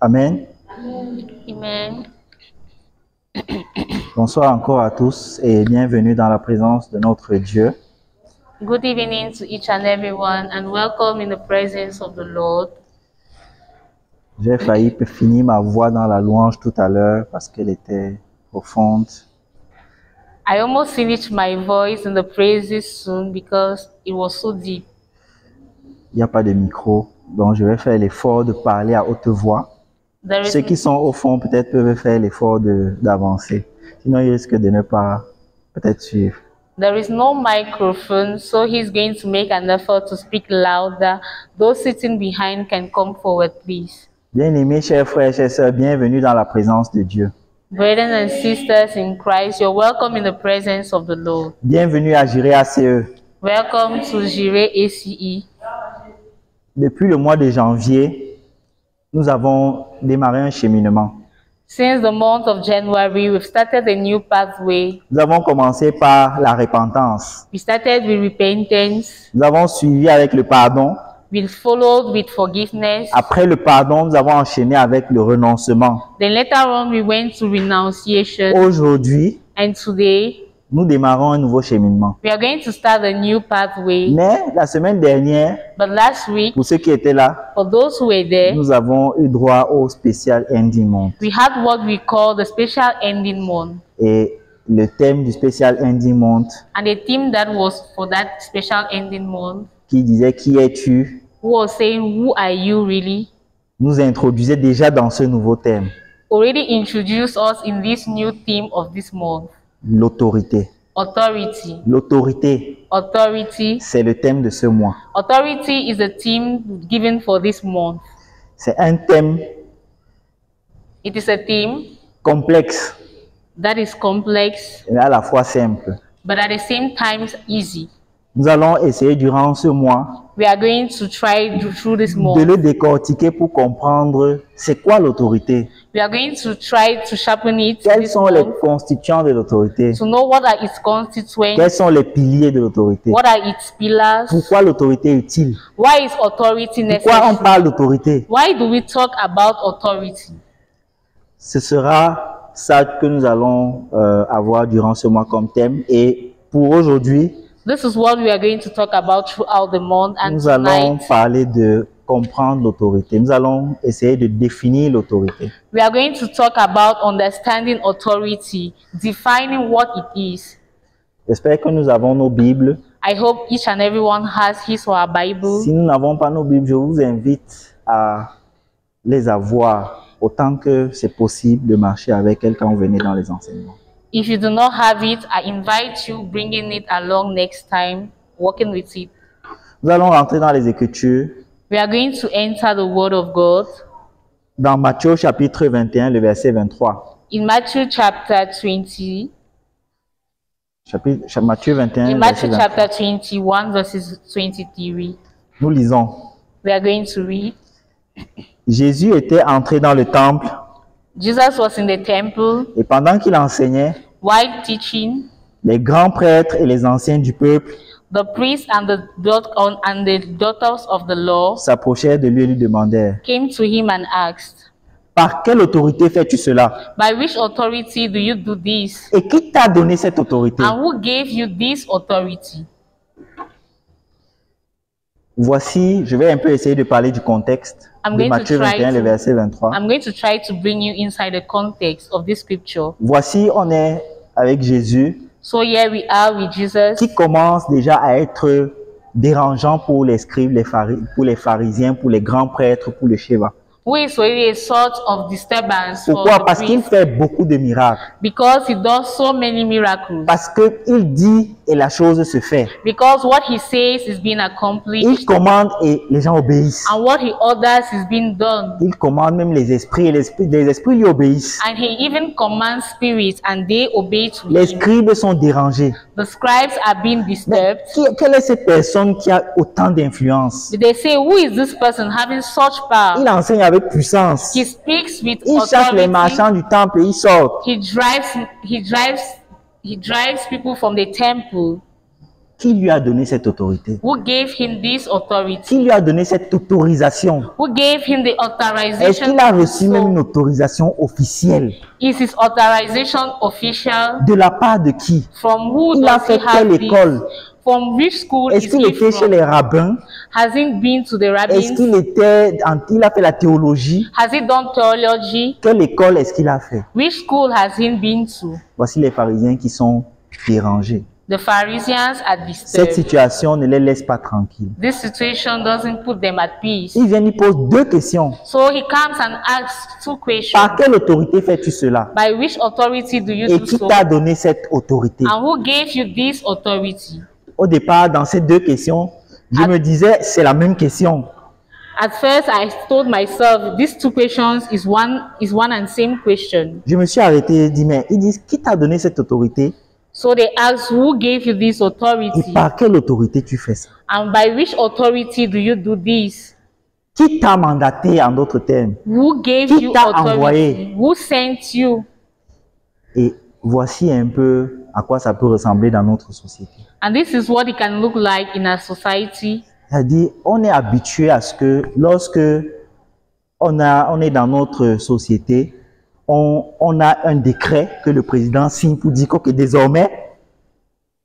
Amen. Amen. Bonsoir encore à tous et bienvenue dans la présence de notre Dieu. Good evening to each and everyone, and welcome in the presence of the Lord. J'ai failli finir ma voix dans la louange tout à l'heure parce qu'elle était profonde. I almost finished my voice in the praises soon because it was so deep. Il n'y a pas de micro, donc je vais faire l'effort de parler à haute voix. There Ceux qui is, sont au fond peut-être peuvent faire l'effort d'avancer. Sinon, ils risquent de ne pas peut-être suivre. there is no microphone, so he's going to make an effort to speak louder. Those sitting behind can come forward, please. Bien-aimés, chers frères et chères sœurs, bienvenue dans la présence de Dieu. Brothers and sisters in Christ, you're welcome in the presence of the Lord. Bienvenue à Jiré ACE. Welcome to Jireh ACE. Depuis le mois de janvier, nous avons démarré un cheminement. Since the month of January, we've started a new pathway. Nous avons commencé par la repentance. We started with repentance. Nous avons suivi avec le pardon. We followed with forgiveness. Après le pardon, nous avons enchaîné avec le renoncement. Then later on, we went to renunciation. Aujourd'hui, And today, nous démarrons un nouveau cheminement. we are going to start a new pathway. Mais la semaine dernière, But last week, pour ceux qui étaient là, for those who were there, nous avons eu droit au spécial Ending Month. we had what we call the special ending month. Et le thème du spécial Ending Month And the theme that was for that special ending month, qui disait qui es-tu, who was saying, who are you really, nous introduisait déjà dans ce nouveau thème, already introduced us in this new theme of this month. l'autorité. Authority. L'autorité, Authority. c'est le thème de ce mois. Authority is the theme given for this month. C'est un thème It is a theme complexe, that is complex, mais à la fois simple. but at the same time easy. Nous allons essayer durant ce mois We are going to try through this de month. le décortiquer pour comprendre c'est quoi l'autorité, We are going to try to sharpen it quels this sont les month constituants de l'autorité, to know what are its constituents, quels sont les piliers de l'autorité, what are its pillars, pourquoi l'autorité est utile, why is authority pourquoi on necessary, parle d'autorité. why do we talk about authority. Ce sera ça que nous allons avoir durant ce mois comme thème. Et pour aujourd'hui, This is what we are going to talk about throughout the month, and nous allons tonight parler de comprendre l'autorité. Nous allons essayer de définir l'autorité. we are going to talk about understanding authority, defining what it is. J'espère que nous avons nos Bibles. I hope each and everyone has his or her Bible. Si nous n'avons pas nos Bibles, je vous invite à les avoir autant que c'est possible de marcher avec elles quand vous venez dans les enseignements. If you do not have it, I invite you bringing it along next time, working with it. Nous allons rentrer dans les Écritures, We are going to enter the Word of God dans Matthieu chapitre 21, le verset 23. in Matthew chapter 20. Matthieu 21, In le Matthew verset 23. chapter 21, verses 23. Nous lisons. We are going to read. Jésus était entré dans le temple Jesus was in the temple et pendant qu'il enseignait, while teaching. les grands prêtres et les anciens du peuple The priests and the daughters of the law s'approchèrent de lui et lui demandèrent: came to him and asked, par quelle autorité fais-tu cela? by which authority do you do this? Et qui t'a donné cette autorité? And who gave you this authority? Voici, je vais un peu essayer de parler du contexte I'm de going to Matthieu try 21, le to- verset 23. I'm going to try to bring you inside the context of this scripture. Voici, on est avec Jésus So here we are with Jesus, qui commence déjà à être dérangeant pour les scribes, pour les pharisiens, pour les grands prêtres, pour le Sheva. who is really a sort of disturbance for Pourquoi? the Parce qu'il priests, fait beaucoup de miracles. because he does so many miracles. Parce qu'il dit et la chose se fait. Because what he says is being Il accomplished, commande et les gens obéissent. and what he orders is being done. Il commande même les esprits et les esprits lui obéissent. And he even commands spirits, and they obey to Les him. scribes sont dérangés. The scribes are being Mais disturbed. quelle est cette personne qui a autant d'influence? They say, who is this person having such power? Il enseigne avec puissance. He speaks with Il chasse les authority. marchands du temple et il sort. He drives people from the temple. Qui lui a donné cette autorité? Who gave him this authority? Qui lui a donné cette autorisation? Who gave him the Est-ce authorization? qu'il a reçu même une So, autorisation officielle? is his authorization official? De la part de qui? From who Il a does he fait have quelle this? école? From which school Est-ce is qu'il he était chez from? les rabbins? Has he been to the Est-ce qu'il rabbins? il a fait la théologie? Has he done theology? Quelle école est-ce qu'il a fait? Which school has he been to? Voici les pharisiens qui sont dérangés. The Pharisees are Cette disturbed. situation ne les laisse pas tranquilles. This situation doesn't put them at peace. Ils viennent, ils posent deux questions. So he comes and asks two questions. Par quelle autorité fais-tu cela? By which authority do you Et do qui so? t'a donné cette autorité? And who gave you this authority? Au départ, dans ces deux questions, je me disais, c'est la même question. At first, I told myself these two questions is one and same question. Je me suis arrêté et dit, mais ils disent, qui t'a donné cette autorité? So they asked, who gave you this Et authority? par quelle autorité tu fais ça? And by which authority do you do this? Qui t'a mandaté en d'autres termes? Who gave Qui you t'a authority? envoyé? Who sent you? Et voici un peu à quoi ça peut ressembler dans notre société. And this is what it can look like in our society. C'est-à-dire, on est habitué à ce que lorsque on est dans notre société, on a un décret que le président signe pour dire que désormais,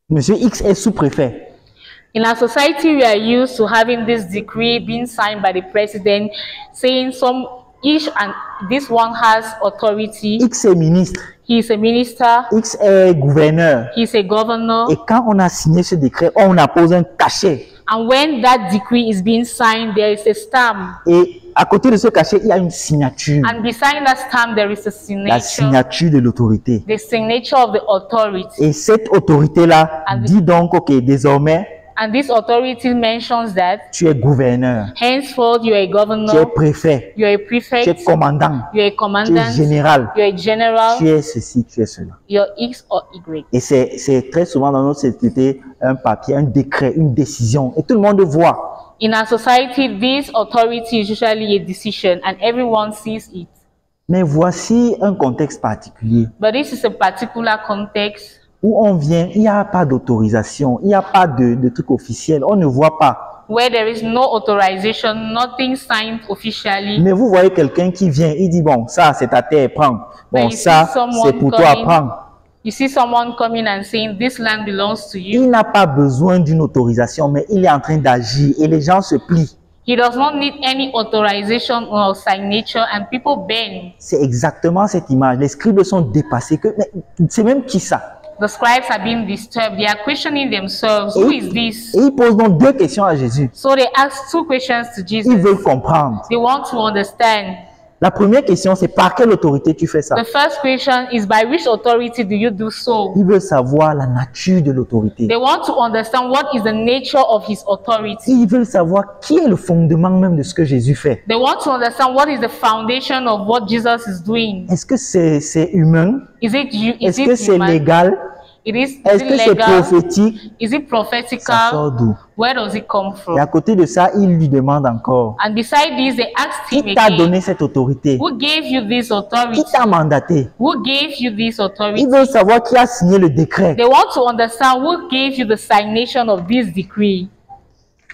Monsieur X est sous-préfet. In our society, we are used to having this decree being signed by the president saying each and this one has authority. X est ministre, He is a minister, X est gouverneur. he is a governor. Et quand on a signé ce décret, on appose un cachet. And when that decree is being signed, there is a stamp. Et à côté de ce cachet, il y a une signature. And beside that stamp, there is a La signature, signature de l'autorité. the signature of the authority. Et cette autorité-là And- dit donc, ok, désormais, And this authority mentions that tu es gouverneur, henceforth you are a tu es governor, préfet, you are a tu es prefect, commandant, you are a tu es commandant, général, you are a general, tu es ceci, tu es cela. you are X or Y. Et c'est très souvent dans notre société un papier, un décret, une décision. Et tout le monde voit. In our society, this authority is usually a decision and everyone sees it. Mais voici un contexte particulier But this is a particular context où on vient, il n'y a pas d'autorisation, il n'y a pas de truc officiel, on ne voit pas. where there is no authorization, nothing signed officially. Mais vous voyez quelqu'un qui vient, il dit, bon, ça c'est ta terre, prends. Bon, But you ça see someone c'est pour toi, coming. prends. You see someone coming and saying, this land belongs to you. Il n'a pas besoin d'une autorisation, mais il est en train d'agir et les gens se plient. He does not need any authorization or signature and people bend. C'est exactement cette image. Les scribes sont dépassés. Mais c'est même qui ça? The scribes are being disturbed. They are questioning themselves. Who is this? Et ils posent donc deux questions à Jésus. So they ask two questions to Ils Jesus. veulent comprendre. They want to understand. La première question, c'est par quelle autorité tu fais ça? The first question is, by which authority do you do so? Ils veulent savoir la nature de l'autorité. They want to understand what is the nature of his authority. Ils veulent savoir qui est le fondement même de ce que Jésus fait. They want to understand what is the foundation of what Jesus is doing. Est-ce que c'est humain? Is it Est-ce que c'est human? légal? Is Est-ce it que c'est legal? prophétique? Is it Ça prophetical? sort d'où? Where does it come Et from? à côté de ça, il lui demande encore, And beside this, they asked him qui t'a again, donné cette autorité? who gave you this Qui authority? t'a mandaté? Who gave you this authority? Ils veulent savoir qui a signé le décret. They want to understand who gave you the signation of this decree.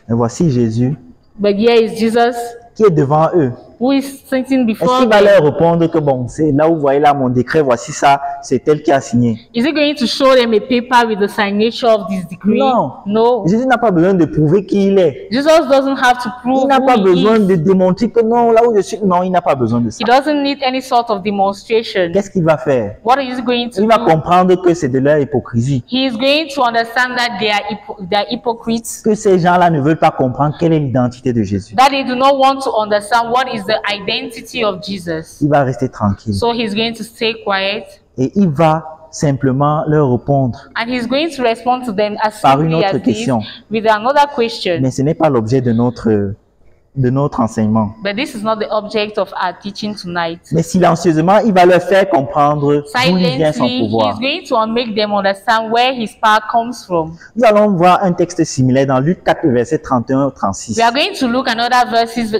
Et voici Jésus But here is Jesus, qui est devant eux. who is sitting Est-ce before qu'il va them. leur répondre que bon, c'est là où vous voyez là mon décret, voici ça, c'est elle qui a signé? Is he going to show them a paper with the signature of this decree? Non. No. Jésus n'a pas besoin de prouver qui il est. Jesus doesn't have to prove Il n'a who pas he besoin is. de démontrer que non, là où je suis, non, il n'a pas besoin de ça. He doesn't need any sort of demonstration. Qu'est-ce qu'il va faire? What is he going to Il va do? comprendre que c'est de leur hypocrisie. He is going to understand that they are hypocrites, Que ces gens-là ne veulent pas comprendre quelle est l'identité de Jésus. that they do not want to understand what is the identity of Jesus. Il va rester tranquille. So he's going to stay quiet Et il va simplement leur répondre. and he's going to respond to them as Par une simply autre as this question. with another question. Mais ce n'est pas l'objet de notre enseignement. But this is not the object of our teaching tonight. Mais silencieusement, il va leur faire comprendre d'où il vient son Silently, he's pouvoir. going to make them understand where his power comes from. Nous allons voir un texte similaire dans Luc 4, verset 31-36. We are going to look at another verses,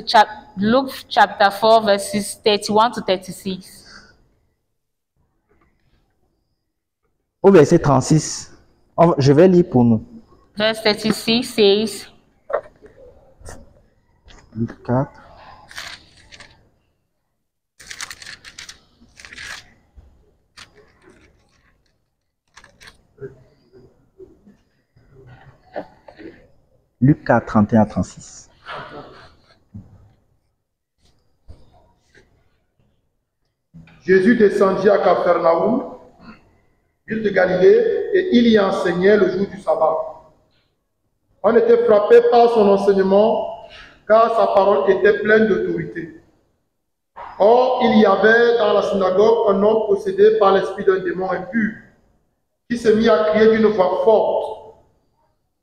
Luke chapter 4, verses 31 to 36. Au verset 36, je vais lire pour nous. Verse 36 says, Luc 4. Luc 4, 31 à 36. Jésus descendit à Capharnaüm, ville de Galilée, et il y enseignait le jour du sabbat. On était frappé par son enseignement, car sa parole était pleine d'autorité. Or, il y avait dans la synagogue un homme possédé par l'esprit d'un démon impur, qui se mit à crier d'une voix forte.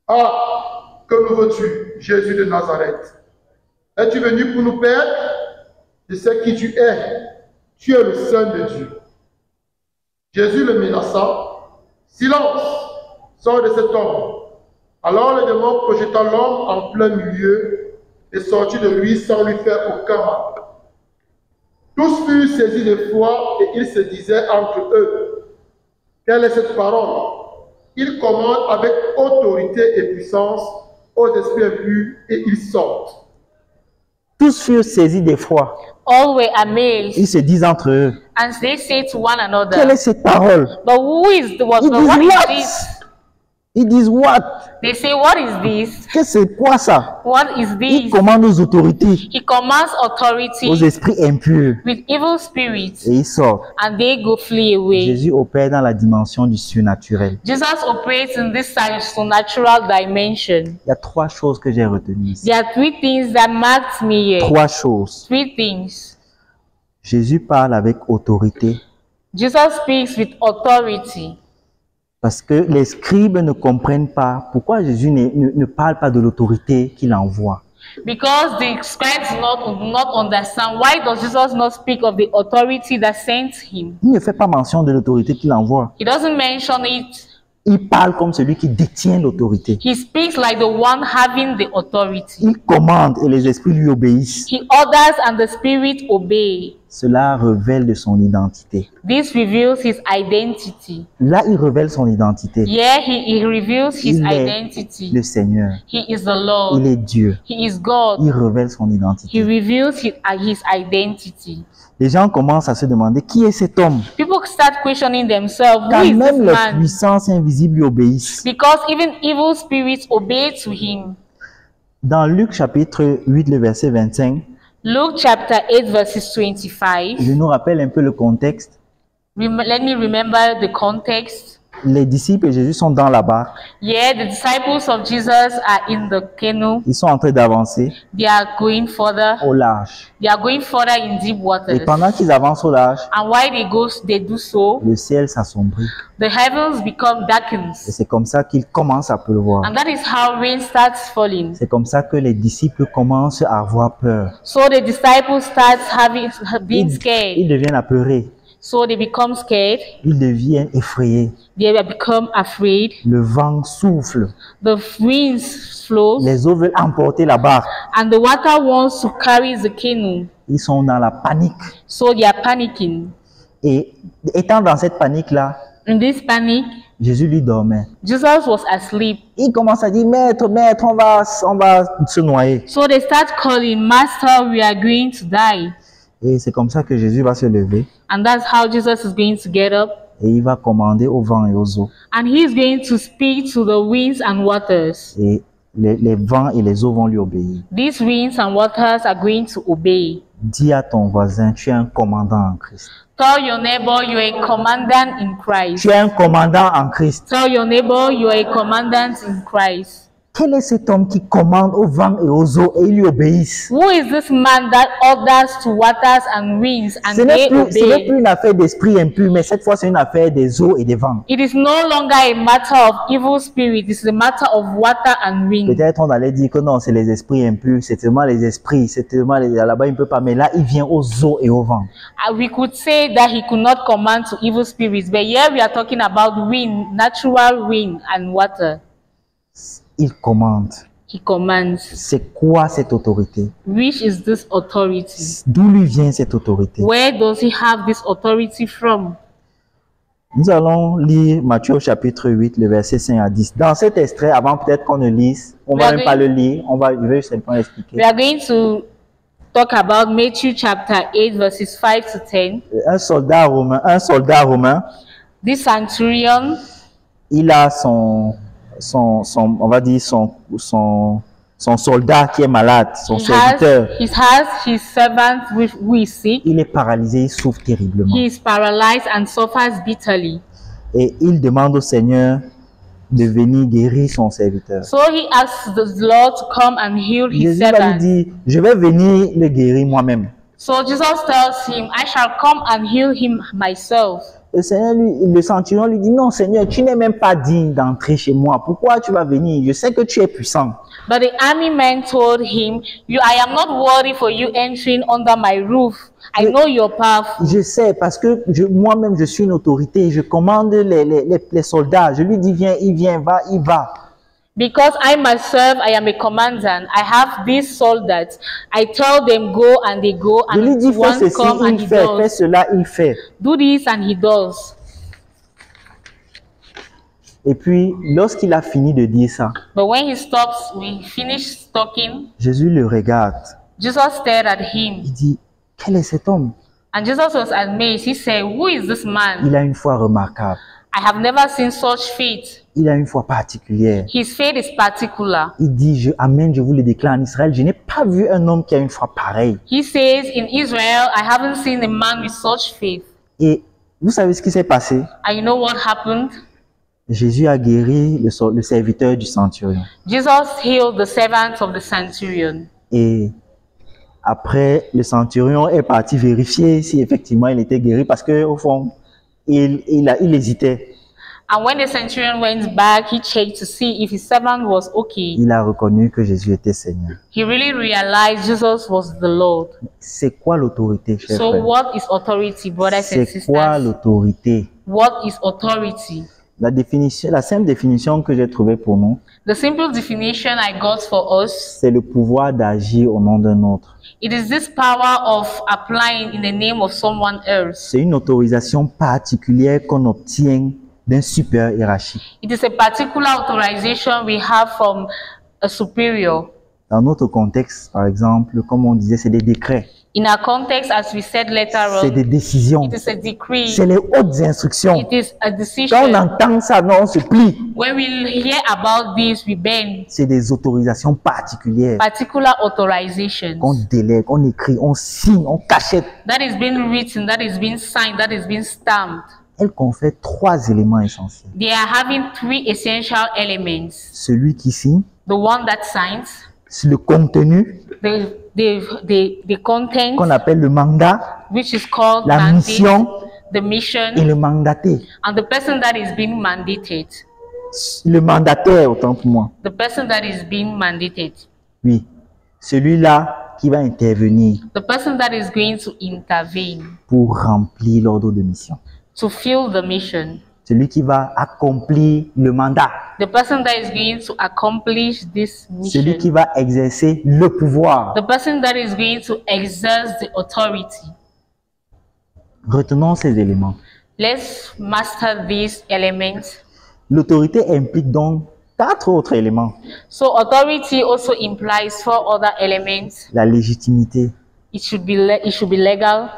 « Ah, que nous veux-tu, Jésus de Nazareth? Es-tu venu pour nous perdre? Je sais qui tu es. Tu es le Saint de Dieu. » Jésus le menaça. « Silence, sors de cet homme. » Alors le démon projeta l'homme en plein milieu et sortit de lui sans lui faire aucun mal. Tous furent saisis de foi et ils se disaient entre eux, « Quelle est cette parole? Il commande avec autorité et puissance aux esprits impurs et ils sortent. » Tous furent saisis d'effroi. all were amazed, Ils se disent entre eux, and they say to one another, quelle est cette parole? but who is the what? Ils But disent what is what? this? Ils disent what? They say, what is this? Que c'est quoi ça? What is Il this? commande aux autorités, He commands aux authority esprits impurs, with evil spirits, et ils sortent. and they go flee away. Jésus opère dans la dimension du surnaturel. Jesus operates in this supernatural dimension. Il y a trois choses que j'ai retenues ici. There are three things that marked me here. Trois choses. Three things. Jésus parle avec autorité Jesus speaks with authority. parce que les scribes ne comprennent pas pourquoi Jésus ne parle pas de l'autorité qu'il envoie. Because the scribes do not understand, why does Jesus not speak of the authority that sent him? Il ne fait pas mention de l'autorité qu'il envoie. He doesn't mention it. Il parle comme celui qui détient l'autorité. He speaks like the one having the authority. Il commande et les esprits lui obéissent. He orders and the spirit obey. Cela révèle de son identité. This reveals his identity. Là, il révèle son identité. Yeah, he reveals his Il est identity. le Seigneur. He is the Lord. Il est Dieu. He is God. Il révèle son He identité. reveals his identity. Les gens commencent à se demander qui est cet homme. People start questioning themselves, who Car is même this les man? puissances invisibles lui obéissent. Because even evil spirits obey to him. Dans Luc chapitre 8, le verset 25, Luke chapter 8 verses 25. je nous rappelle un peu le contexte. Let me remember the context. Les disciples et Jésus sont dans la barque. Yeah, the disciples of Jesus are in the canoe. Ils sont en train d'avancer They are going further. au large. They are going further in deep Et waters. pendant qu'ils avancent au large, And while they do so, le ciel s'assombrit. the heavens become Et darkened. c'est comme ça qu'il commence à pleuvoir. And that is how rain starts falling. C'est comme ça que les disciples commencent à avoir peur. So the disciples start being Ils scared. deviennent apeurés. So they become scared. Ils deviennent effrayés. They become afraid. Le vent souffle. The winds flow. Les eaux veulent emporter la barque. And the water wants to carry the canoe. Ils sont dans la panique. So they are panicking. Et étant dans cette panique-là, In this panic, Jésus lui dormait. Jesus was asleep. Il commence à dire, maître, maître, on va se noyer. So they start calling, Master, we are going to die. Et c'est comme ça que Jésus va se lever And that's how Jesus is going to get up. et il va commander au vent et aux eaux. And he is going to speak to the winds and waters. Et les vents et les eaux vont lui obéir. These winds and waters are going to obey. Dis à ton voisin, tu es un commandant en Christ. Tell your neighbor you are a commandant in Christ. Tu es un commandant en Christ. Tell your neighbor you are a commandant in Christ. Quel est cet homme qui commande au vent et aux eaux et ils lui obéissent? Who is this man that orders to waters and winds and Ce n'est they plus obey? une affaire d'esprit impur, mais cette fois c'est une affaire des eaux et des vents. It is no longer a matter of evil spirit. It's a matter of water and wind. Peut-être on allait dire que non, c'est les esprits impurs, c'est seulement les esprits, c'est seulement là-bas il ne peut pas, mais là il vient aux eaux et au vent. We could say that he could not command to evil spirits, but here we are talking about wind, natural wind and water. Il commande. He commands. C'est quoi cette autorité? Which is this authority? D'où lui vient cette autorité? Where does he have this authority from? Nous allons lire Matthieu au chapitre 8, le verset 5 à 10. Dans cet extrait, avant peut-être qu'on ne lise, on ne va même pas le lire, je vais simplement expliquer. We are going to talk about Matthew chapter 8, verses 5 to 10. Un soldat romain, This centurion, il a on va dire son soldat qui est malade, son serviteur. he has his servant who is sick. Il est paralysé, il souffre terriblement. He is paralyzed and suffers bitterly. Et il demande au Seigneur de venir guérir son serviteur. So he asks the Lord to come and heal his Jésus va lui servant. dire, je vais venir le guérir moi-même. So Jesus tells him, I shall come and heal him myself. Le centurion lui dit, non Seigneur, tu n'es même pas digne d'entrer chez moi. Pourquoi tu vas venir? Je sais que tu es puissant. But the army man told him, I am not worthy for you entering under my roof. I know you're powerful. Je sais, parce que moi-même, je suis une autorité. Je commande les soldats. Je lui dis, viens, il vient, va, il va. Because I myself, I am a commandant. I have these soldiers. I tell them go and they go, Je lui and dis, fais one ceci, come and il he fait. Fais does. cela, il fait. Do this and he does. Et puis, lorsqu'il a fini de dire ça, But when he stops, we finish talking. Jésus le regarde. Jesus stared at him, Il dit, quel est cet homme? and Jesus was amazed. He said, "Who is this man? Il a une foi remarquable. I have never seen such faith. Il a une foi particulière. His faith is particular." Il dit, Amen, je vous le déclare en Israël, je n'ai pas vu un homme qui a une foi pareille. He says, "In Israel, I haven't seen a man with such faith." Et vous savez ce qui s'est passé? And you know what happened? Jésus a guéri le serviteur du centurion. Jesus healed the servant of the centurion. Et après, le centurion est parti vérifier si effectivement il était guéri parce que au fond, il hésitait. And when the centurion went back, he checked to see if his servant was okay. Il a reconnu que Jésus était Seigneur. He really realized Jesus was the Lord. C'est quoi l'autorité, chers So frères? what is authority, brothers and C'est quoi sisters? l'autorité? What is authority? La simple définition que j'ai trouvée pour nous, The simple definition I got for us, c'est le pouvoir d'agir au nom d'un autre. it is this power of applying in the name of someone else. C'est une autorisation particulière qu'on obtient d'un supérieur hiérarchique. It is a particular authorization we have from a superior. Dans notre contexte, par exemple, comme on disait, c'est des décrets, In our context, as we said later c'est on, des décisions, it is a decree, c'est les hautes instructions. it is a Quand on decision. entend ça, non, on se plie. When we hear about this, we bend. C'est des autorisations particulières Particular authorizations. qu'on délègue, on écrit, on signe, on cachette. That is being written, that is being signed, that is being stamped. Elle confère 3 éléments essentiels. They are having 3 essential elements. Celui qui signe, The one that signs, c'est le contenu the content, qu'on appelle le mandat, which is called la mandate, mission the et mission, le mandaté. and the person that is being mandated. Le mandataire, autant pour moi. The person that is being mandated. Oui, celui-là qui va intervenir The person that is going to intervene pour remplir l'ordre de mission. to fill the mission. Celui qui va accomplir le mandat. The person that is going to accomplish this Celui qui mission. va exercer le pouvoir. The person that is going to exert the authority. Retenons ces éléments. Let's master these elements. L'autorité implique donc 4 autres éléments. So authority also implies 4 other elements. La légitimité. It should be legal.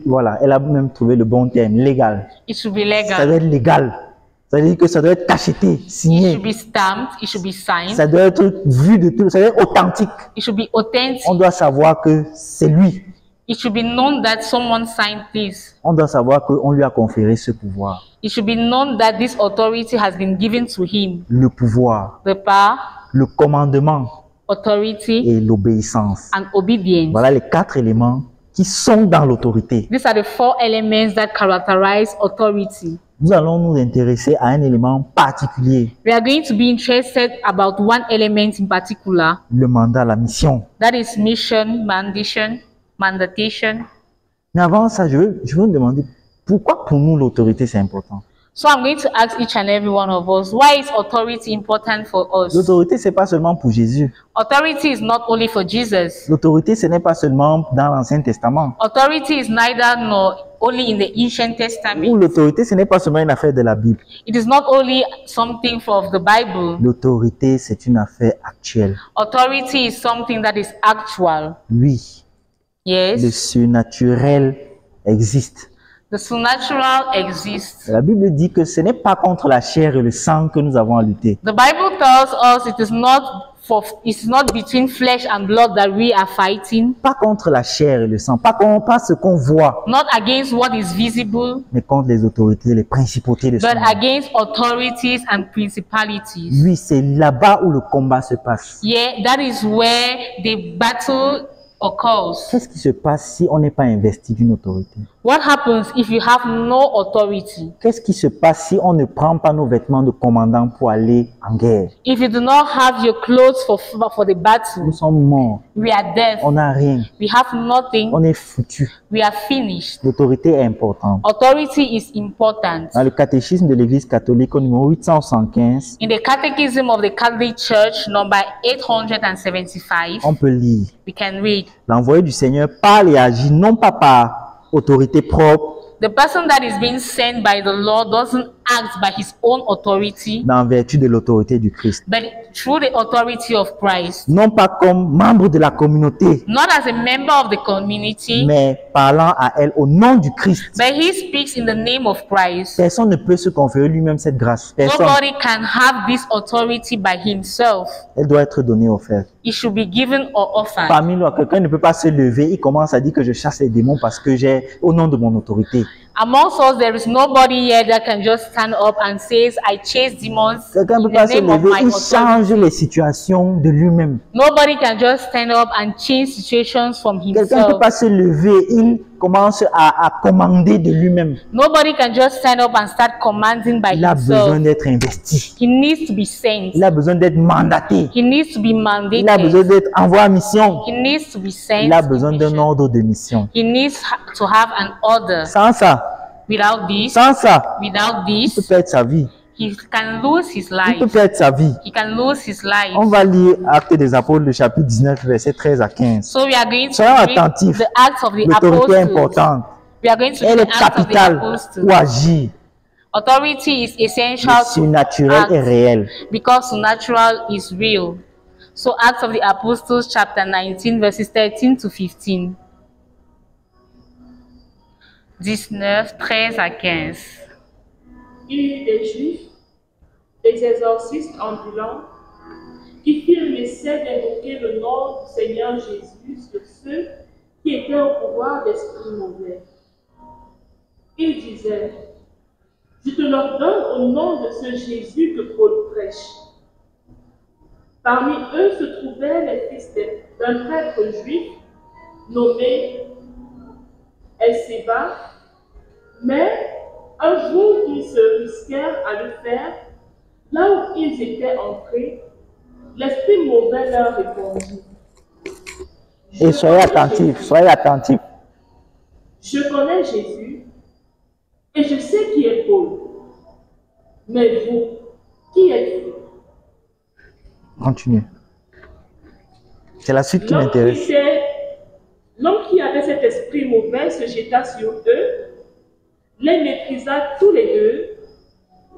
Voilà, elle a même trouvé le bon terme, légal. It should be Ça legal. doit être légal. Ça veut dire que ça doit être cacheté, It signé. should be stamped. It should be signed. Ça doit être vu de tout. Ça doit être authentique. It should be authentic. On doit savoir que c'est lui. It should be known that someone signed this. On doit savoir qu'on lui a conféré ce pouvoir. It should be known that this authority has been given to him. Le pouvoir, The power, le commandement authority, et l'obéissance. and obedience. Voilà les 4 éléments qui sont dans l'autorité. These are the 4 elements that characterize authority. Nous allons nous intéresser à un élément particulier, We are going to be interested about one element in particular. le mandat, la mission. That is mission, mandatation. Mais avant ça, je veux me demander pourquoi pour nous l'autorité c'est important. So I'm going to ask each and every one of us, why is authority important for us? L'autorité c'est pas seulement pour Jésus. Authority is not only for Jesus. L'autorité ce n'est pas seulement dans l'Ancien Testament. Authority is neither nor only in the Ancient Où Testament. l'autorité, ce n'est pas seulement une affaire de la Bible. It is not only something of the Bible. L'autorité, c'est une affaire actuelle. Authority is something that is actual. Oui, le Yes. surnaturel existe. The supernatural exists. La Bible dit que ce n'est pas contre la chair et le sang que nous avons à lutter. The Bible tells us it's not between flesh and blood that we are fighting, Pas contre la chair et le sang, pas ce qu'on voit, not against what is visible, mais contre les autorités, les principautés de ce but monde. against authorities and principalities. Oui, c'est là-bas où le combat se passe. Yeah, that is where the battle occurs. Qu'est-ce qui se passe si on n'est pas investi d'une autorité? What happens if you have no authority? Qu'est-ce qui se passe si on ne prend pas nos vêtements de commandant pour aller en guerre? If you do not have your clothes for the battle, Nous sommes morts, we are dead. on n'a rien, We have nothing. on est foutu. We are finished. L'autorité est importante. Authority is important. Dans le catéchisme de l'Église catholique au numéro 875, In the Catechism of the Catholic Church, number 875, on peut lire: we can read, l'envoyé du Seigneur parle et agit non pas par autorité propre, the person that is being sent by the Lord doesn't act by his own authority, mais en vertu de l'autorité du Christ. but through the authority of Christ. Non pas comme membre de la communauté, Not as a member of the community, mais parlant à elle au nom du Christ. but he speaks in the name of Christ. Personne ne peut se conférer lui-même cette grâce. Personne. Nobody can have this authority by himself. Elle doit être donnée au frère. It should be given or offered. Parmi nous, quelqu'un ne peut pas se lever, il commence à dire que je chasse les démons parce que j'ai au nom de mon autorité. Amongst us, there is nobody here that can just stand up and says, I chase demons Quelqu'un ne in peut pas the se name of lever, my il authority. change les situations de lui-même. Nobody can just stand up and change situations from Quelqu'un ne peut himself. pas se lever, il commence à commander de lui-même. Nobody can just stand up and start commanding by Il a besoin himself. d'être investi. He needs to be sent. Il a besoin d'être mandaté. He needs to be Il a besoin mandated. d'être envoyé en mission. He needs to be sent. Il a besoin d'un ordre de mission. He needs to have an order. Sans ça, Without this, sans ça, without il peut this, perdre sa vie. he can lose his Il peut life. perdre sa vie. He can lose his life. On va lire Actes des Apôtres, le chapitre 19, versets 13 à 15. So we are going to Soyons read attentifs. the Acts of the L'autorité est Apostles. importante. We are going to Elle read est the Acts of the capitale pour Apostles. agir. Authority is Le essential to surnaturel est act réel. because supernatural is real. So Acts of the Apostles chapter 19 verses 13 to 15. 19, 13 à 15. Il y eut des Juifs, des exorcistes ambulants, qui firent l'essai d'invoquer le nom du Seigneur Jésus sur ceux qui étaient au pouvoir d'esprits mauvais. Ils disaient, je te l'ordonne au nom de ce Jésus que Paul prêche. Parmi eux se trouvaient les fils d'un prêtre juif nommé Elséba, mais un jour ils se risquèrent à le faire, là où ils étaient entrés, l'esprit mauvais leur répondit. Et soyez attentifs, soyez attentifs. Je connais Jésus et je sais qui est Paul. Mais vous, qui êtes-vous? Continue. C'est la suite qui m'intéresse. L'homme qui avait cet esprit mauvais se jeta sur eux, les maîtrisa tous les deux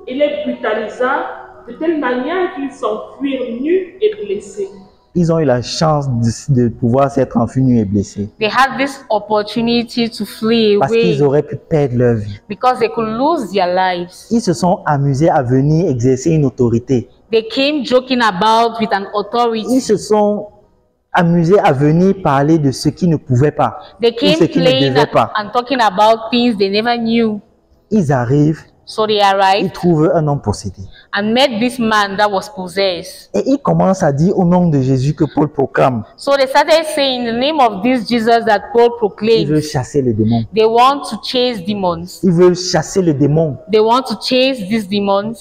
et les brutalisa de telle manière qu'ils s'enfuirent nus et blessés. Ils ont eu la chance de pouvoir s'être enfuis nus et blessés. They had this opportunity to flee Parce qu'ils away auraient pu perdre leur vie. because they could lose their lives. Ils se sont amusés à venir exercer une autorité. They came joking about with an Ils authority. se sont amusés à venir parler de ce qu'ils ne pouvaient pas. They Ou ce came qu'ils ne playing devaient pas. and talking about things they never knew. Ils arrivent, So they ils arrived trouvent un homme possédé. and met this man that was possessed. Et ils commencent à dire au nom de Jésus que Paul proclame. So they started saying the name of this Jesus that Paul Ils veulent proclaimed. chasser les démons. They want to chase demons. Ils veulent chasser le démon. They want to chase these demons.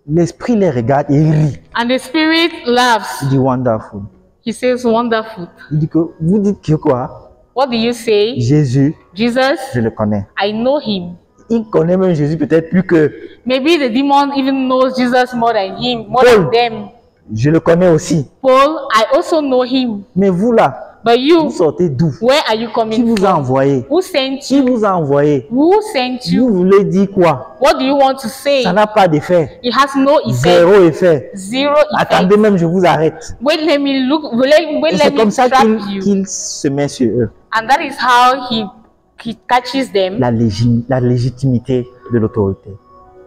L'esprit les regarde et il rit. And the spirit laughs. Il dit wonderful. He says, wonderful. Il dit que vous dites que quoi? What do you say? Jésus, Jesus, je le connais. I know him. Il connaît même Jésus peut-être plus que Maybe the demon even knows Jesus more than him, more Paul. than them. je le connais aussi. Paul, I also know him. Mais vous là, But Vous you, sortez d'où? where are you Qui coming vous a from? envoyé? Who sent Qui you? vous a envoyé? Who sent Vous you? voulez dire quoi? What do you want to say? Ça n'a pas d'effet. It has no effect. Zéro effet. Zero Attendez effect. même, je vous arrête. Wait, let me look. Wait, Et let c'est me comme ça trap qu'il you. qu'il se met sur eux. And that is how he catches them La légitimité de l'autorité.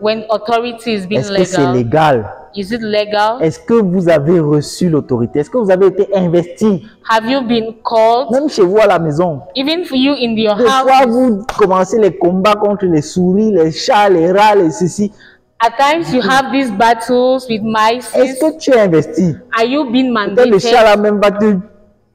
when authority is being Est-ce que c'est legal. légal? Is it legal? Est-ce que vous avez reçu l'autorité? Est-ce que vous avez été investi? Have you been called? Même chez vous à la maison. Even for you in your Des fois, house. vous commencez les combats contre les souris, les chats, les rats, les ceci. At times you have these battles with mice. Est-ce que tu es investi? Are you being Peut-être le chat mandated? là même va te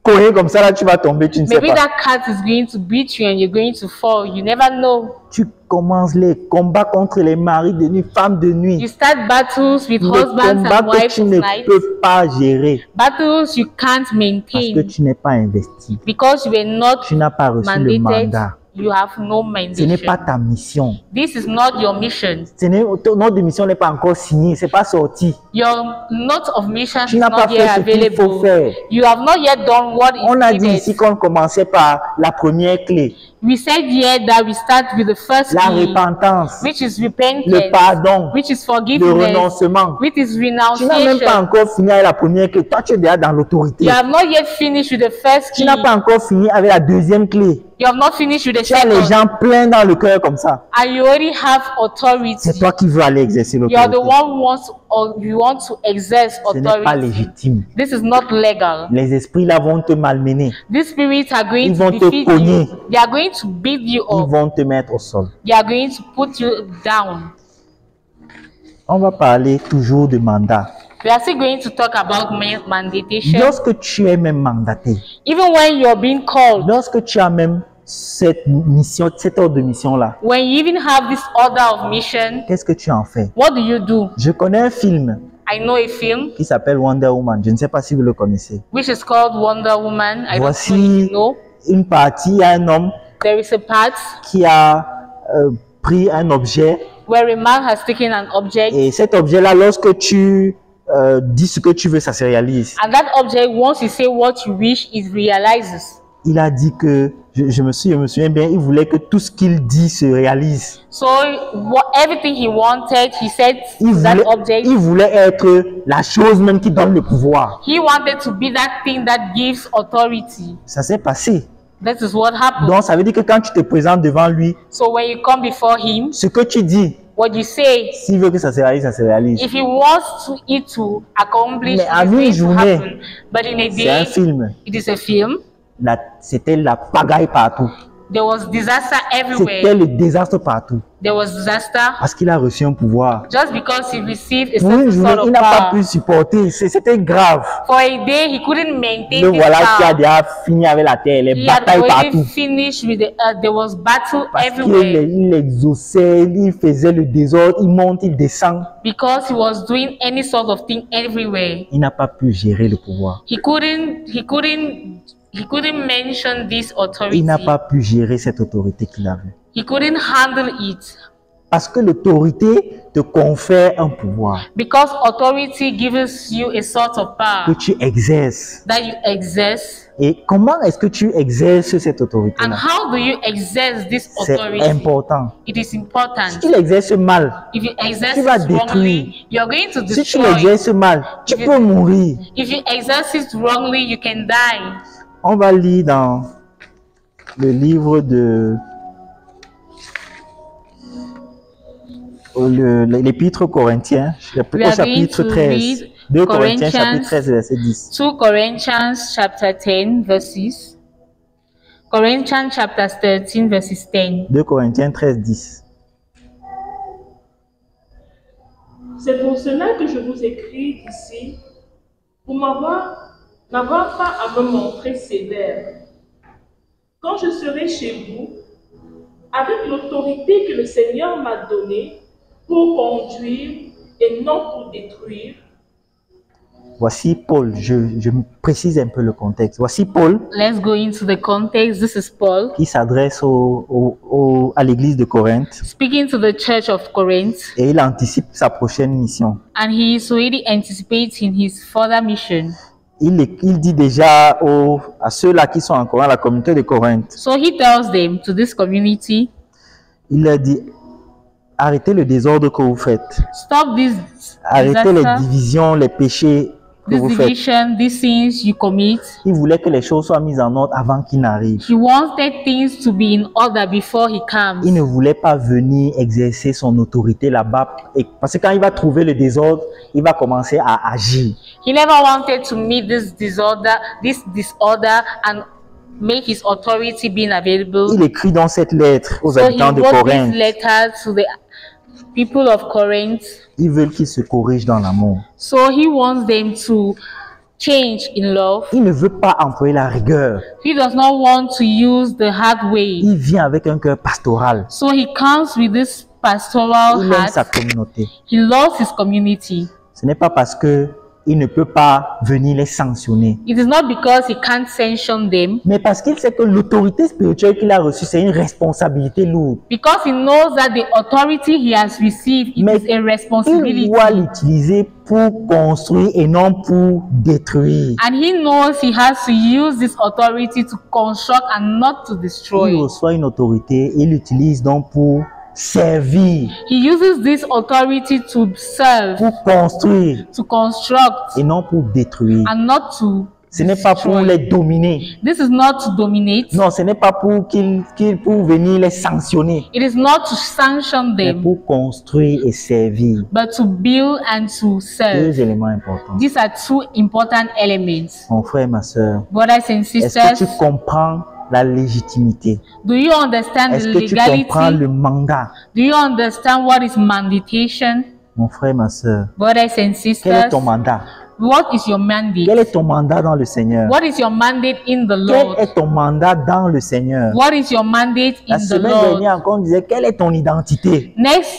courir comme ça, là tu vas tomber, tu ne sais Maybe pas. that cat is going to beat you and you're going to fall. You never know. Tu commences les combats contre les maris de nuit, femmes de You nuit. start battles with Les husbands combats and que wives tu of ne night. peux pas gérer Battles you can't parce que maintain tu n'es pas investi. because you were not Tu n'as pas reçu le mandated. mandat. You have no Ce n'est pas mandation. ta mission. This is not your mission. Notre mission n'est pas encore signée, c'est pas sorti. Your note of mission Tu is n'as pas not yet fait ce qu'il faut available. faire. You have not yet done what is On a dit needed. ici qu'on commençait par la première clé, We said here that we start with the first la key, repentance, which is le repentance, pardon, which is le forgiveness, renoncement. which is Tu n'as même pas renunciation. encore fini avec la première clé. Toi, tu es déjà dans l'autorité. You have not yet finished with the first Tu key. n'as pas encore fini avec la deuxième clé. You have not finished with the Tu as les second. gens pleins dans le cœur comme ça. And you already have authority. C'est toi qui veux aller exercer You are the l'autorité. one who wants or you want to exerce Ce n'est pas authority. légitime. This is not legal. Les esprits là vont te malmener. These spirits are going Ils to vont te defeat cogner. you. They are going to beat you Ils up. vont te mettre au sol. They are going to put you down. On va parler toujours de mandat. We are still going to talk about mandatation. Lorsque tu es même mandaté, Even when you're being called, lorsque tu as même cette mission, cet ordre de mission-là, when you even have this order of mission, qu'est-ce que tu en fais? what do you do? Je connais un film I know a film qui s'appelle Wonder Woman. Je ne sais pas si vous le connaissez. which is called Wonder Woman. I don't know if Voici you know. une partie, il y a un homme There is a part qui a pris un objet where a man has taken an object, et cet objet-là, lorsque tu dis ce que tu veux, ça se réalise. and that object, once you say what you wish, it realizes. Il a dit que, je me souviens bien, il voulait que tout ce qu'il dit se réalise. So everything he wanted, he said Il to that voulait, object. il voulait être la chose même qui donne le pouvoir. He wanted to be that thing that gives authority. Ça s'est passé. That is what happened. Donc, ça veut dire que quand tu te présentes devant lui, So when you come before him, ce que tu dis, what you say, s'il veut que ça se réalise, ça se réalise. if he wants it to accomplish, Mais en it's une going to journée, happen. But in a C'est un day, film. it is a film. C'était la pagaille partout. There was disaster C'était everywhere. le désastre partout. There was disaster Parce qu'il a reçu un pouvoir. just because he received a Pour une certain journée, sort il of n'a pas power. pu supporter. C'était grave. For a day, he couldn't maintain Le his voilà qui a power. déjà fini avec la terre. Les He had batailles already partout. finished with the earth. There was battle Parce qu'il everywhere il exauçait, il faisait le désordre, il monte, il descend. because he was doing any sort of thing everywhere. Il n'a pas pu gérer le pouvoir. He couldn't mention this authority. Il n'a pas pu gérer cette autorité qu'il avait. He couldn't handle it Parce que l'autorité te confère un pouvoir because authority gives you a sort of que power tu exerces. that you exerce. Et comment est-ce que tu exerces cette And autorité-là? how do you exerce this C'est authority? important. It is Si important. tu l'exerces mal, If you exerce tu vas it wrongly, détruire. you are going to si tu destroy. l'exerces mal, tu If you- peux mourir. If you exerce it wrongly, you can die. On va lire dans le livre de l'épître aux Corinthiens, We au are going chapitre to 13. read 2 Corinthiens, Corinthians. chapitre 13, verset 10. 2 Corinthians chapter 10 verses. Corinthians chapter 13 verses 10. 2 Corinthiens 13, 10. C'est pour cela que je vous écris ici, pour n'avoir pas à me montrer sévère. Quand je serai chez vous, avec l'autorité que le Seigneur m'a donnée pour conduire et non pour détruire, Voici Paul, je précise un peu le contexte. Voici Paul Let's go into the context. This is Paul qui s'adresse à l'église de Corinthe speaking to the church of Corinth, et il anticipe sa prochaine mission. and he is already anticipating his further mission. il dit déjà à ceux-là qui sont encore dans la communauté de Corinthe, So he tells them, to this community, il leur dit, arrêtez le désordre que vous faites. stop this Arrêtez les disaster, divisions, les péchés que this vous faites. division, these sins you commit. Il voulait que les choses soient mises en ordre avant qu'il n'arrive. He wanted things to be in order before he comes. Il ne voulait pas venir exercer son autorité là-bas. Parce que quand il va trouver le désordre, il va commencer à agir. He never wanted to meet this disorder and make his authority being available. Il écrit dans cette lettre aux So he habitants de wrote Corinthe. this letter to the people of Corinth. Ils veulent qu'ils se corrigent dans l'amour. So he wants them to change in love. Il ne veut pas employer la rigueur. He does not want to use the hard way. Il vient avec un cœur pastoral. So he comes with this pastoral Il aime sa heart. communauté. He loves his community. Ce n'est pas parce que il ne peut pas venir les sanctionner, It is not because he can't sanction them, mais parce qu'il sait que l'autorité spirituelle qu'il a reçue, c'est une responsabilité lourde. because he knows that the authority he has received Mais is a il responsibility. doit l'utiliser pour construire et non pour détruire. And he knows he has to use this authority to construct and not to Il destroy. reçoit une autorité, il l'utilise donc pour servir, He uses this authority to serve, pour construire to construct, et non pour détruire. and not to Ce n'est pas pour destroy. les dominer. This is not to dominate. Non, ce n'est pas pour pour venir les sanctionner, It is not to sanction mais them, pour construire et servir. but to build and to serve. Deux éléments importants. These are two important elements. Mon frère, ma soeur, Brothers and est-ce que sisters, tu comprends la légitimité? do you understand the Est-ce que tu comprends legality? le mandat? Do you understand what is mandatation? Mon frère, ma soeur, Brothers and quel est sisters, ton mandat? what is your mandate? Quel est ton mandat dans le Seigneur? What is your mandate in the Quel Lord? est ton mandat dans le Seigneur? What is your mandate La in the semaine Lord? dernière encore, on disait, quelle est ton identité?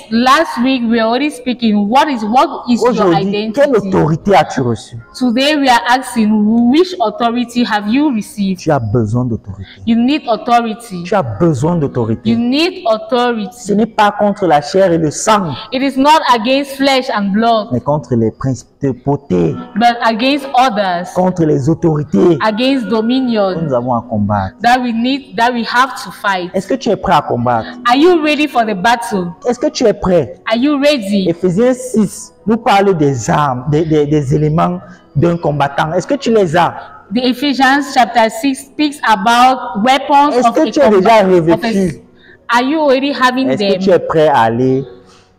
Last week we were already speaking. What is your Aujourd'hui, quelle identity? autorité as-tu reçue? Today we are asking, which authority have you received? Tu as besoin d'autorité. You need authority. Tu as besoin d'autorité. You need Ce authority. n'est pas contre la chair et le sang, It is not against flesh and blood, mais contre les principautés, but against others, contre les autorités against que dominion nous avons à combattre. that we have to fight. Est-ce que tu es prêt à combattre? Are you ready for the battle? Est-ce que tu es prêt? Are you ready? Éphésiens 6 nous parle des armes, des éléments d'un combattant. Est-ce que tu les as? The Ephesians chapter 6 speaks about weapons Est-ce of que a tu es déjà combat. revêtu? Are you already having Est-ce que tu them? es prêt à aller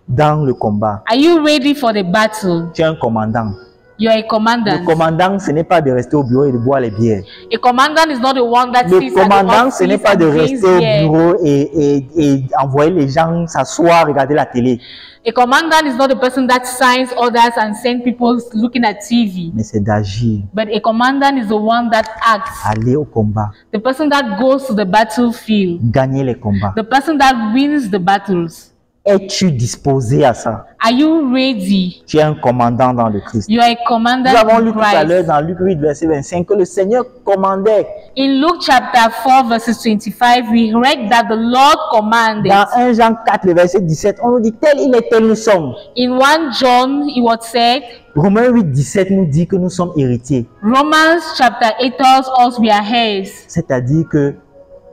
dans le combat? Are you ready for the battle? Tu es un commandant. You're a Le commandant. commandant, ce n'est pas de rester au bureau et de boire les bières. A commandant is not the one that Le sits at the commandant, ce n'est office pas de and drinks rester au beer. bureau et envoyer les gens s'asseoir, regarder la télé. A commandant is not the person that signs orders and sends people looking at TV. Mais c'est d'agir, But a commandant is the one that acts. aller au combat, The person that goes to the battlefield. gagner les combats. The person that wins the battles. Es-tu disposé à ça? Are you ready? Tu es un commandant dans le Christ. You are a commandant Nous avons in lu tout à l'heure Christ. dans Luc 8, verset 25, que le Seigneur commandait. In Luke chapter 4 verses 25, we read that the Lord commanded. Dans 1 Jean 4, le verset 17, on nous dit tel il est, tel nous sommes. In 1 John, it was said, Romains 8, 17 nous dit que nous sommes héritiers. Romans chapter 8 tells us we are heirs, C'est-à-dire que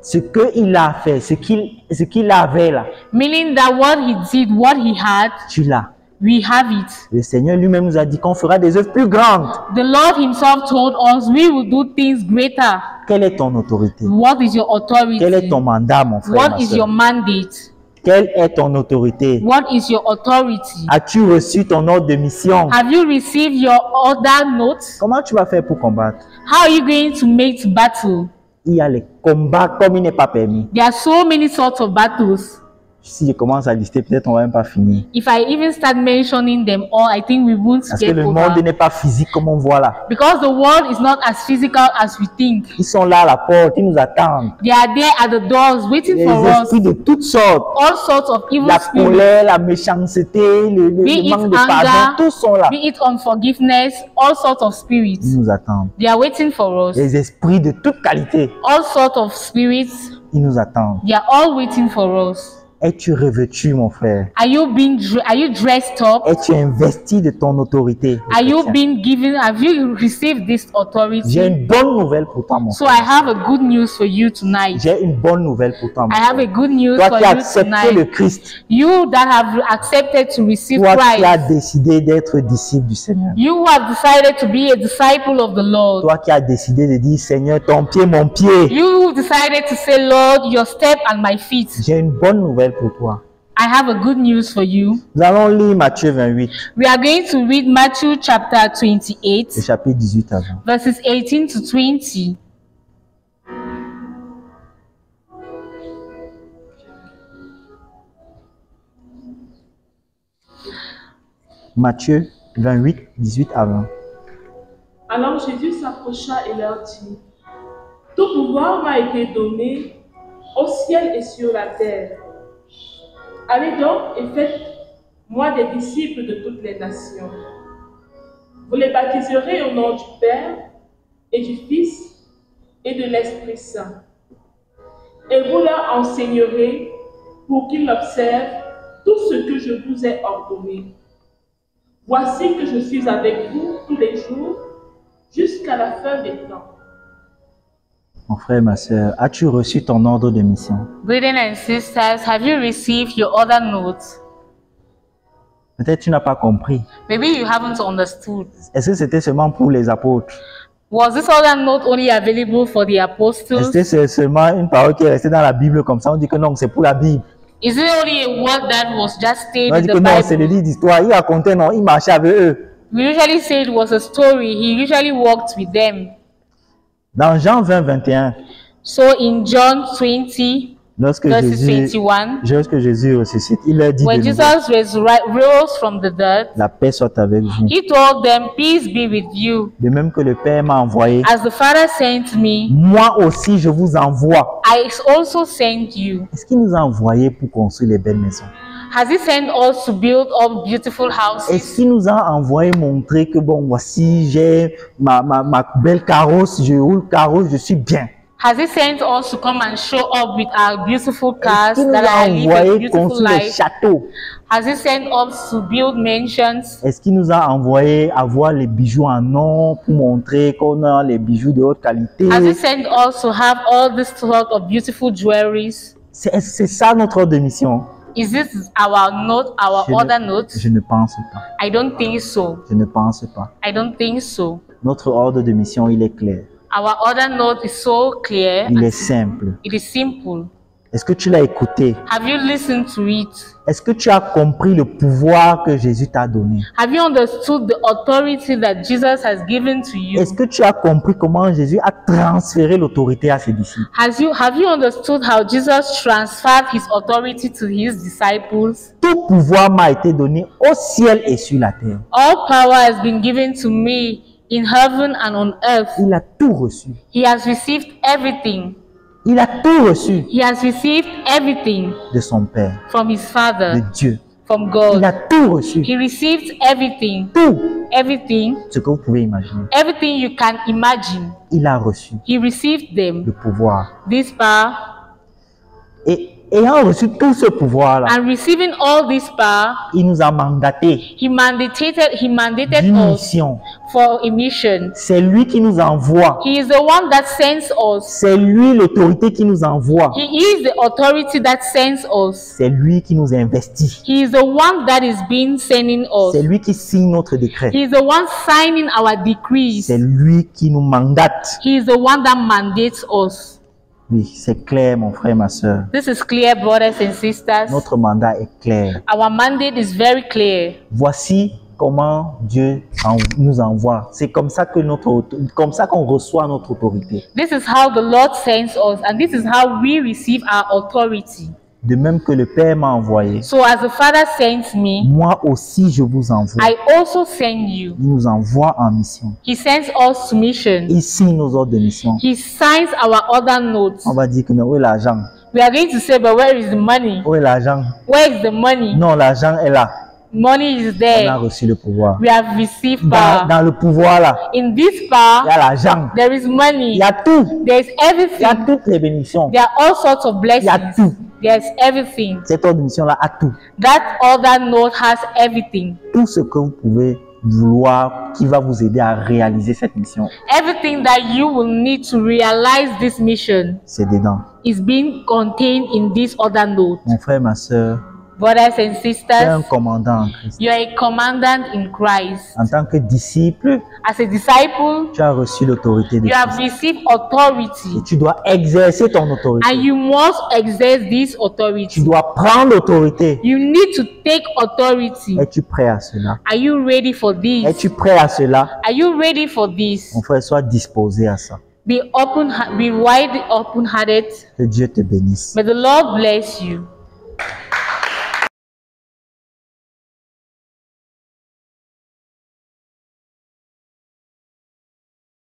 ce qu'il a fait, ce qu'il avait là, meaning that what he did, what he had, tu l'as. we have it. Le Seigneur lui-même nous a dit qu'on fera des œuvres plus grandes. The Lord himself told us we will do things greater. Quelle est ton autorité? What is your authority? Quel est ton mandat, mon frère, What ma is sœur? your mandate? Quelle est ton autorité? What is your authority? As-tu reçu ton ordre de mission? Have you received your order notes? Comment tu vas faire pour combattre? How are you going to make to battle? Il y a les combats comme il n'est pas permis. There are so many sorts of battles. Si je commence à lister, peut-être on va même pas finir. If I even start mentioning them all, I think we won't Parce que get le monde over. n'est pas physique comme on voit là. Because the world is not as physical as we think. Ils sont là à la porte, ils nous attendent. They are there at the doors waiting Les for us. esprits de toutes sortes. All sorts of evil La spirits. colère, la méchanceté, le Be it manque de pardon, anger, tous sont là. be it unforgiveness, all sorts of spirits. Ils nous attendent. They are waiting for us. Les esprits de toute qualité, All sorts of spirits, ils nous attendent. they are all waiting for us. Es-tu revêtu, mon frère? Are you dressed up? Es-tu investi de ton autorité? Are you chrétienne? being given? Have you received this J'ai authority? une bonne nouvelle pour toi, mon So frère. I have a good news for you tonight. J'ai une bonne nouvelle pour toi, mon I have a frère. good news Toi for qui as you accepté le tonight. Christ, You that have accepted to receive toi qui as Christ. décidé d'être disciple du Seigneur, You who have decided to be a disciple of the Lord. toi qui as décidé de dire Seigneur, ton pied, mon pied, You who decided to say, Lord, your step and my feet. j'ai une bonne nouvelle pour toi. I have a good news for you. Nous allons lire Matthieu 28, We are going to read Matthew chapter le 28, chapitre 18 avant. verses 18 to 20. Matthieu 28, 18 avant. Alors Jésus s'approcha et leur dit, « Tout pouvoir m'a été donné au ciel et sur la terre. Allez donc et faites-moi des disciples de toutes les nations. Vous les baptiserez au nom du Père et du Fils et de l'Esprit Saint. Et vous leur enseignerez pour qu'ils observent tout ce que je vous ai ordonné. Voici que je suis avec vous tous les jours jusqu'à la fin des temps. » Mon frère, ma soeur, as-tu reçu ton ordre de mission? Brothers and sisters, have you received your other notes? Peut-être tu n'as pas compris. Maybe you haven't understood. Est-ce que c'était seulement pour les apôtres? Was this other note only available for the apostles? Est-ce que c'est seulement une parole qui est restée dans la Bible comme ça? On dit que non, c'est pour la Bible. Is it only a word that was just stayed On in dit the que non, c'est le Bible? livre d'histoire. Il racontait, non, il marchait avec eux. We usually say it was a story. He usually walked with them. Dans Jean 20, 21, So in John 20, lorsque verses 21, Jésus ressuscite, il leur dit when de nouveau, Jesus rose from the dead, la paix soit avec vous. he told them, "Peace be with you. De même que le Père m'a envoyé, As the Father sent me, moi aussi je vous envoie. I also sent you." Est-ce qu'il nous a envoyés pour construire les belles maisons? Has he sent us to build up beautiful Est-ce houses? qu'il nous a envoyé montrer que bon, voici, j'ai ma belle carrosse, je roule carrosse, je suis bien? Has he sent us to come and show up with our beautiful cars Est-ce qu'il nous that a I live a envoyé beautiful construire des life? châteaux? Has he sent us to build mansions? Est-ce qu'il nous a envoyé avoir les bijoux en or pour montrer qu'on a les bijoux de haute qualité? Has he sent us to have all this sort of beautiful jewelries? C'est ça notre ordre de mission. Is this our note, our other note? Je ne pense pas. I don't think so. Je ne pense pas. I don't think so. Notre ordre de mission, il est clair. Our other note is so clear. Il and est simple. It is simple. Est-ce que tu l'as écouté? Have you listened to it? Est-ce que tu as compris le pouvoir que Jésus t'a donné? Have you understood the authority that Jesus has given to you? Est-ce que tu as compris comment Jésus a transféré l'autorité à ses disciples? Have you understood how Jesus transferred his authority to his disciples? Tout pouvoir m'a été donné au ciel et sur la terre. All power has been given to me in heaven and on earth. Il a tout reçu. He has received everything. Il a tout reçu He has received everything de son Père, from his de Father, Dieu. from Il a God. tout reçu. He received everything, Tout everything, ce que vous pouvez imaginer. everything you can imagine. Il a reçu He received le them, pouvoir. this power, Et ayant reçu tout ce pouvoir-là, and receiving all this power, il nous a mandaté he mandated d'une us mission. for a mission. C'est lui qui nous envoie. He is the one that sends us. C'est lui l'autorité qui nous envoie. He is the authority that sends us. C'est lui qui nous investit. He is the one that is being sending us. C'est lui qui signe notre décret. He is the one signing our decrees. C'est lui qui nous mandate. He is the one that mandates us. Oui, c'est clair, mon frère, ma soeur. This is clear, brothers and sisters. Notre mandat est clair. Our mandate is very clear. Voici comment Dieu nous envoie. C'est comme ça que comme ça qu'on reçoit notre autorité. This is how the Lord sends us, and this is how we receive our authority. De même que le Père m'a envoyé, So as the Father sends me, moi aussi je vous envoie. I also send you. Il nous envoie en mission. He sends us to mission. Il signe nos ordres de mission. He signs our other notes. On va dire que mais où est l'argent? We are going to say, but where is the money? Où est l'argent? Where is the money? Non, l'argent est là. Money is On a there. reçu le pouvoir. We have received power. Dans le pouvoir là, In this il y power, a l'argent. there is Il money. y a tout. There is Il y a everything. toutes les bénédictions. There are all sorts of Il y a blessings. tout. There's everything. Cette ordre de mission-là a tout. That other note has everything. Tout ce que vous pouvez vouloir qui va vous aider à réaliser cette mission. Everything that you will need to realize this mission C'est dedans. is being contained in this other note. Mon frère, ma soeur, Brothers and tu es un sisters, commandant en Christ. you are a commandant in Christ. En tant que disciple, As a disciple, tu as reçu l'autorité de you have Christ. received authority, Et tu dois exercer ton autorité. and you must exerce this Tu authority. dois prendre l'autorité. You need to take authority. Es-tu prêt à cela? Are you ready for this? Es-tu prêt à cela? Are you ready for this? Mon frère, sois disposé à ça. Be wide open-hearted. Que Dieu te bénisse. May the Lord bless you.